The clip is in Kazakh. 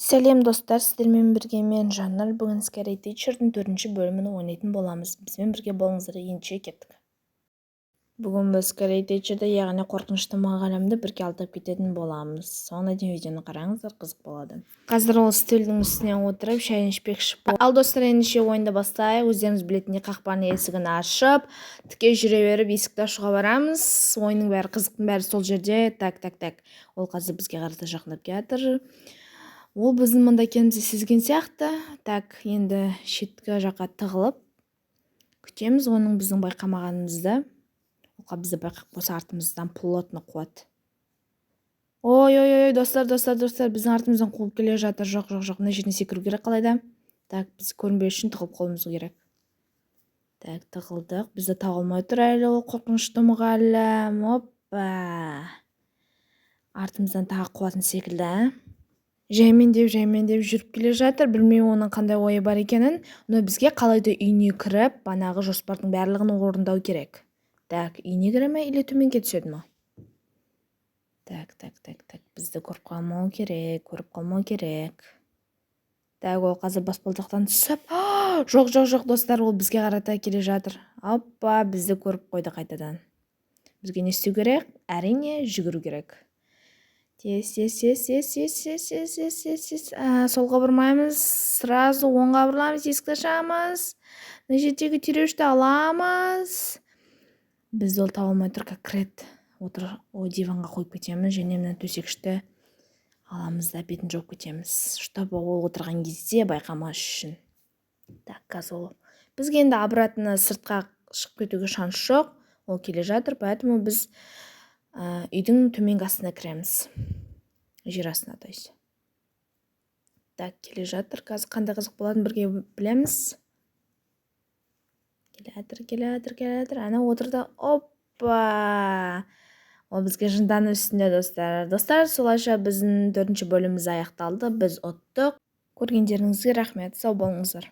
Сәлем достар, сіздермен бірге мен Жаннар. Бүгін Scary Teacher'дың 4-ші бөлімін ойнайтын боламыз. Бізбен бірге болыңыздар, ендеше кеттік. Бүгін біз Scary Teacher'ды, яғни қорқынышты мұғалімді бірге алдап кететін боламыз. Соңына дейін видеоны қараңыздар, қызық болады. Қазір ол үстелдің үстіне отырып, шайын ішпекші болды. Ал достар, ендеше ойынды бастайық. Өздеріңіз білетіндей қақпаның есігін ашып, тіке жүре беріп есікті ашуға барамыз. Ойынның бәрі, қызықтың бәрі сол жерде. Так. Ол қазір бізге қарата жақындап келатыр. Ол біздің мұнда екенімізді сезген сияқты. Так, енді шеткі жаққа тығылып күтеміз оның біздің байқамағанымызды. Ол бізді байқап болса артымыздан плотно қуады. Ой, достар, біздің артымыздан қуып келе жатыр. Жоқ, мына жеріне секіру керек қалайда. Так, біз көрінбеу үшін тығылып қалуымыз керек. Так, тығылдық. Бізді таба алмай тұр әлі ол қорқынышты мұғалім. Опа. Артымыздан тағы қуатын секілді. Жаймен деп жүріп келе жатыр. Білмеймін оның қандай ойы бар екенін. Но бізге қалайда үйіне кіріп, банағы жоспардың барлығын орындау керек. Так, үйіне кіре ме, или төменге түседі ме? Так. Бізді көріп қалмау керек. Так, ол қазір баспалдақтан түсіп. Жоқ, достар, ол бізге қарата келе жатыр. Опа, бізді көріп қойды қайтадан. Бізге не істеу керек? Әрине, жүгіру керек. Тез. Солға бұрмаймыз. Сразу оңға бұрламыз, есікті ашамыз. Мына жердегі түйреуішті аламыз. Біз ол таба алмай тұр, как кіреді. О диванға қойып кетеміз, және мына төсекішті аламыз да бетін жауып кетеміз. Чтобы ол отырған кезде байқамас үшін. Так, қазір ол. Бізге енді обратно сыртқа шығып кетуге шанс жоқ. Ол келе жатыр, поэтому біз үйдің төменгі астына кіреміз. Жер астына, то есть. Так, келе жатыр. Қазір қандай қызық болатын бірге білеміз. Келе жатыр. Ана отырды. Опа! Ол бізге жындану үстінде, достар. Достар, солайша біздің 4-ші бөліміміз аяқталды. Біз ұттық. Көргендеріңізге рахмет. Сау болыңыздар.